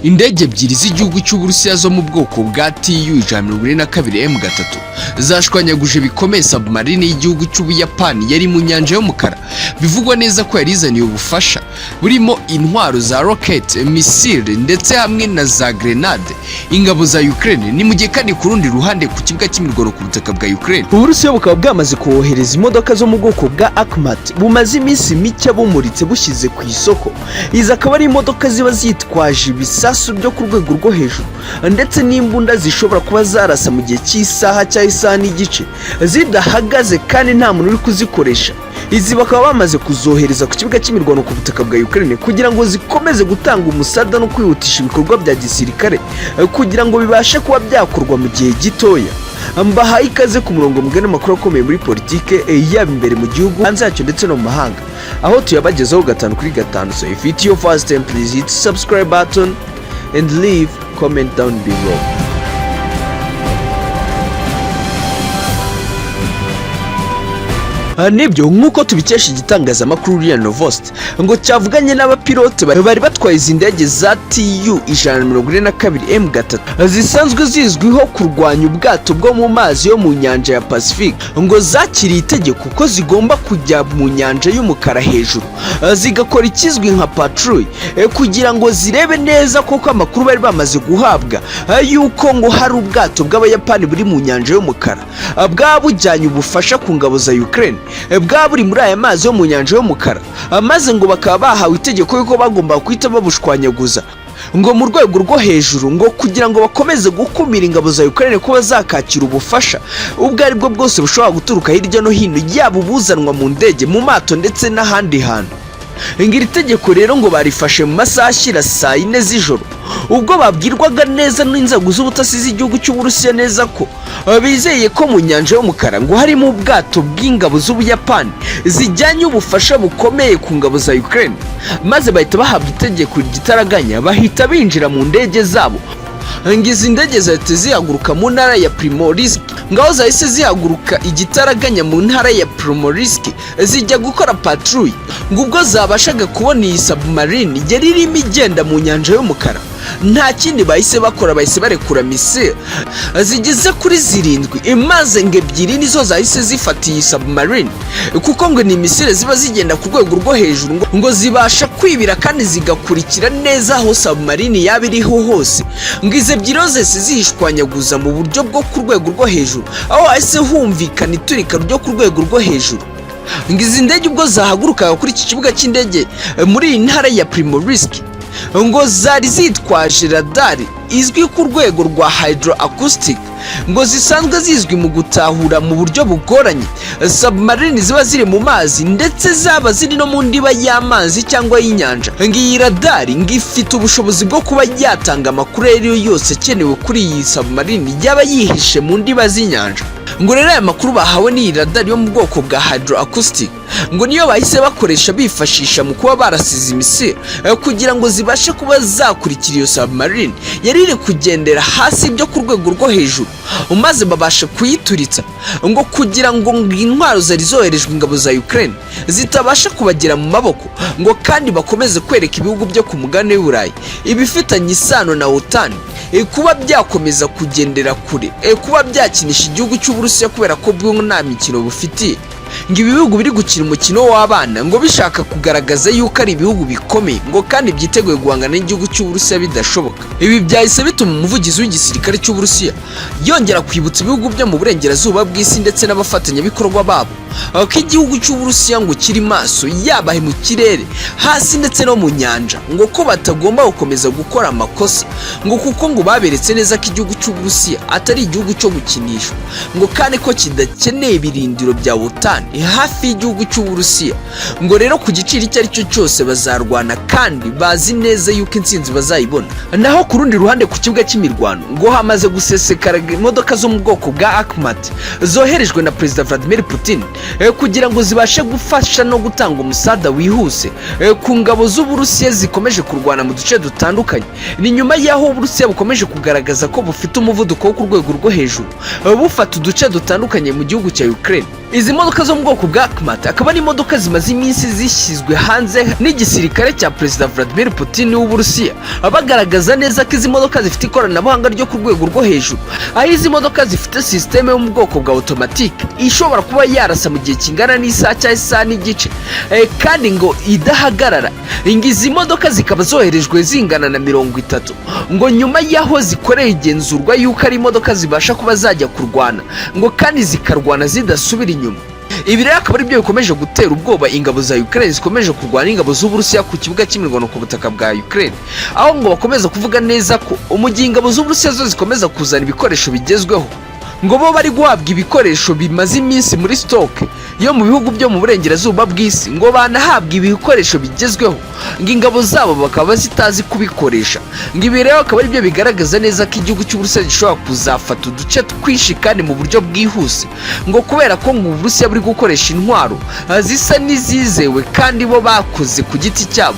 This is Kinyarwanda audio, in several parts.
Indege ebyiri z'igihugu cy'Uburusiya zo mu bwoko bwa Tu-142M3 zashwanyaguje bikomeye submarine y'igihugu cy'Ubuyapani yari mu nyanja y'umukara. Bivugwa neza ko yarizaniye ubufasha burimo intwaro za rocket, missile ndetse hamwe na za grenade ingabo za Ukraine. Ni mu gihe kandi ku rundi ruhande ku kibuga cy'imirwano ku butaka bwa Ukraine, Uburusiya bukaba bwamaze kohereza imodoka zo mu bwoko bwa Akhmat bumaze iminsi mike bumuritse bushyize ku isoko. Izi akaba ari imodoka ziba zitwaje ibisasu byo ku rwego rwo hejuru ndetse n'imbunda zishobora kuba zarasa mu gihe cy'isaha cyangwa isaha n'igice zidahagaze kandi nta muntu uri kuzikoresha. Izi bakaba bamaze kuzohereza ku kibuga cy'imirwano ku butaka bwa Ukraine kugira ngo zikomeze gutanga umusada no kwihutisha ibikorwa bya gisirikare kugira ngo bibashe kuba byakorwa mu gihe gitoya. Mbahaye ikaze ku murongo mugari amakuru akomeye muri politike yaba imbere mu gihugu hanze yacyo ndetse no mu mahanga, aho tuyabagezaho 5 kuri 5. So if it's your first time, please hit subscribe button and leave comment down below. Nibyo nk'uko tubikesha igitangazamakuru ya Novosti ngo cyavuganye n'abapilote bari batwaye izi ndege za Tu-142M3 zisanzwe zizwiho kurwanya ubwato bwo mu mazi yo mu nyanja ya Pacific, ngo zakiriye itegeko ko zigomba kujya mu nyanja y'umukara hejuru zigakora ikizwi nka patrouille kugira ngo zirebe neza koko amakuru bari bamaze guhabwa yuko ngo hari ubwato bw'Abayapani buri mu nyanja y'umukara bwabujyanye ubufasha ku ngabo za Ukraine bwa buri muri aya mazi yo mu nyanja y'umukara, maze ngo bakaba bahawe itegeko yuko bagomba kwita babushwanyaguza ngo mu rwego rwo hejuru, ngo kugira ngo bakomeze gukumira ingabo za Ukraine kuba zakakira ubufasha ubwo ari bwo bwose bushobora guturuka hirya no hino, yaba ubuzanwa mu ndege, mu mato ndetse n'ahandi hantu. Iri tegeko rero ngo barifashe mu masaha ashyira saa 4 z'ijoro, ubwo babwirwaga neza n'inzego z'ubutasi z'igihugu cy'Uburusiya neza ko bizeye ko mu nyanja y'umukara ngo harimo ubwato bw'ingabo z'Ubuyapani zijyanye ubufasha bukomeye ku ngabo za Ukraine, maze bahita bahabwa itegeko rigitaraganya bahita binjira mu ndege zabo. Izi ndege zahise zihaguruka mu ntara ya Primorsk, ngaho zahise zihaguruka igitaraganya mu ntara ya Primorsk zijya gukora patrouille, ngo ubwo zabashaga kubona iyi submarine yari irimo igenda mu nyanja y'umukara. Nta kindi bahise bakora, bahise barekura missile zigeze kuri 7, maze ngo 2 nizo zahise zifatiye iyi submarine, kuko ngo ni missile ziba zigenda ku rwego rwo hejuru ngo zibasha kwibira kandi zigakurikira neza aho submarine yaba iriho hose. Ngo izi 2 zose zihishwanyaguza mu buryo bwo ku rwego rwo hejuru, aho hahise humvikana iturika ryo ku rwego rwo hejuru. Ngo izi ndege ubwo zahagurukaga kuri iki kibuga cy'indege muri iyi ntara ya Primorsk, ngo zari zitwaje radari izwi ku rwego rwa hydroacoustic, ngo zisanzwe zizwi mu gutahura mu buryo bugoranye submarine ziba ziri mu mazi ndetse zaba ziri no mu ndiba y'amazi cyangwa y'inyanja. Ngo iyi radari ngo ifite ubushobozi bwo kuba yatanga amakuru ariyo yose akenewe kuri iyi submarine yaba yihishe mu ndiba z'inyanja. Ngo rero aya makuru bahawe n'iyi radari yo mu bwoko bwa hydroacoustic ngo niyo bahise bakoresha bifashisha mu kuba barasize imisire kugira ngo zibashe kuba zakurikira iyo submarine yari iri kugendera hasi byo ku rwego rwo hejuru, maze babasha kuyituritsa ngo kugira ngo intwaro zari zoherejwe ingabo za Ukraine zitabasha kubagera mu maboko, ngo kandi bakomeze kwereka ibihugu byo ku mugabane w'Uburayi ibifitanye isano na OTAN kuba byakomeza kugendera kure, kuba byakinisha igihugu cy'Uburusiya kubera ko bwo nta mikino bufitiye. Ngo ibi bihugu biri gukina umukino w'abana ngo bishaka kugaragaza yuko ari ibihugu bikomeye, ngo kandi byiteguye guhangana n'igihugu cy'Uburusiya bidashoboka. Ibi byahise bituma umuvugizi w'igisirikare cy'Uburusiya yongera kwibutsa ibihugu byo mu burengerazuba bw'isi ndetse n'abafatanyabikorwa babo ko igihugu cy'Uburusiya ngo kiri maso, yaba mu kirere, hasi ndetse no mu nyanja, ngo ko batagomba gukomeza gukora amakosa, ngo kuko ngo baberetse neza ko igihugu cy'Uburusiya atari igihugu cyo gukinishwa, ngo kandi ko kidakeneye ibirindiro bya OTAN hafi y'igihugu cy'Uburusiya. Ngo rero ku giciro icyo ari cyo cyose bazarwana kandi bazi neza yuko intsinzi bazayibona. Naho ku rundi ruhande ku kibuga cy'imirwano ngo hamaze gusesekara imodoka zo mu bwoko bwa Akhmat zoherejwe na Perezida Vladimir Putin kugira ngo zibashe gufasha no gutanga umusada wihuse ku ngabo z'Uburusiya zikomeje kurwana mu duce dutandukanye. Ni nyuma y'aho Uburusiya bukomeje kugaragaza ko bufite umuvuduko wo ku rwego rwo hejuru bufata uduce dutandukanye mu gihugu cya Ukraine. Izi modoka zo mu bwoko bwa Akhmat akaba ari imodoka zimaze iminsi zishyizwe hanze n'igisirikare cya Perezida Vladimir Putin w'Uburusiya, bagaragaza neza ko izi modoka zifite ikoranabuhanga ryo ku rwego rwo hejuru, aho izi modoka zifite sisiteme yo mu bwoko bwa automatique ishobora kuba yarasa mu gihe kingana n'isaha cyangwa isaha n'igice, kandi ngo idahagarara. Izi modoka zikaba zoherejwe zingana na 30, ngo nyuma y'aho zikoreye igenzurwa y'uko ari imodoka zibasha kuba zajya kurwana, ngo kandi zikarwana zidasubira inyuma. Ibi rero akaba ari byo bikomeje gutera ubwoba ingabo za Ukraine zikomeje kurwana ingabo z'Uburusiya ku kibuga cy'imirwano ku butaka bwa Ukraine, aho ngo bakomeza kuvuga neza ko umugihe ingabo z'Uburusiya zo zikomeza kuzana ibikoresho bigezweho, ngo bo bari guhabwa ibikoresho bimaze iminsi muri stock yo mu bihugu byo mu burengerazuba bw'isi, ngo banahabwa ibikoresho bigezweho, ngo ingabo zabo bakaba zitazi kubikoresha. Ngo ibi rero akaba ari byo bigaragaza neza ko igihugu cy'Uburusiya gishobora kuzafata uduce twinshi kandi mu buryo bwihuse, ngo kubera ko ngo Uburusiya buri gukoresha intwaro zisa n'izizewe kandi bo bakoze ku giti cyabo,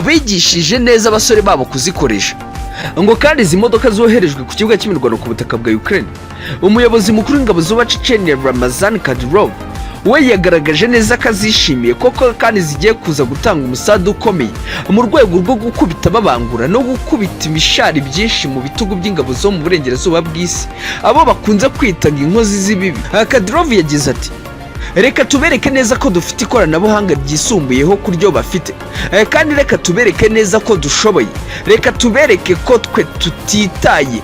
bigishije neza abasore babo kuzikoresha. Ngo kandi izi modoka zoherejwe ku kibuga cy'imirwano ku butaka bwa Ukraine, umuyobozi mukuru w'ingabo z'uba Chechnya Ramazan Kadyrov we yagaragaje neza ko azishimiye koko kandi zigiye kuza gutanga umusada ukomeye mu rwego rwo gukubita babangura no gukubita imishari byinshi mu bitugu by'ingabo zo mu burengerazuba bw'isi, abo bakunze kwita inkozi z'ibibi. Kadyrov yagize ati, reka tubereke neza ko dufite ikoranabuhanga ryisumbuyeho ku ryo bafite, kandi reka tubereke neza ko dushoboye, reka tubereke ko twe tutitaye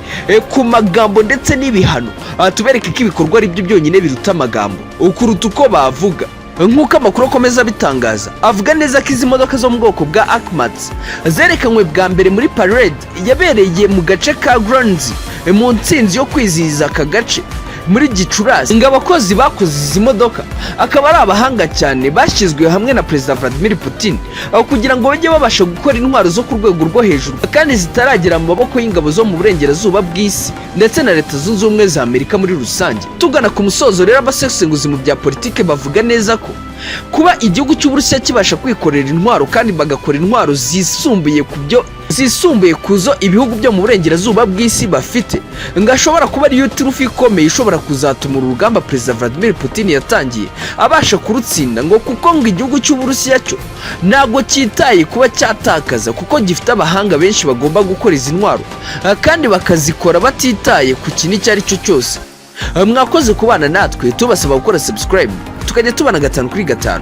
ku magambo ndetse n'ibihano, tubereke ko ibikorwa ari byo byonyine biruta amagambo ukuruta uko bavuga. Nk'uko amakuru akomeza abitangaza, avuga neza ko izi modoka zo mu bwoko bwa Akhmat zerekanwe bwa mbere muri parade yabereye mu gace ka Gronzi mu ntsinzi yo kwizihiza aka gace muri Gicurasi. Ngo abakozi bakoze izi modoka akaba ari abahanga cyane bashyizwe hamwe na Perezida Vladimir Putin kugira ngo bajye babasha gukora intwaro zo ku rwego rwo hejuru kandi zitaragera mu maboko y'ingabo zo mu burengerazuba bw'isi ndetse na Leta Zunze Ubumwe za Amerika muri rusange. Tugana ku musozo rero, abasesenguzi mu bya politike bavuga neza ko kuba igihugu cy'Uburusiya kibasha kwikorera intwaro kandi bagakora intwaro zisumbuye kuzo ibihugu byo mu burengerazuba bw'isi bafite, ngo ashobora kuba ariyo turufu ikomeye ishobora kuzatuma urugamba Perezida Vladimir Putin yatangiye abasha kurutsinda, ngo kuko ngo igihugu cy'Uburusiya cyo ntabwo cyitaye kuba cyatakaza, kuko gifite abahanga benshi bagomba gukora izi ntwaro kandi bakazikora batitaye ku kintu icyo ari cyo cyose. Mwakoze kubana natwe, tubasaba gukora subscribe tukajya tubana 5 kuri 5.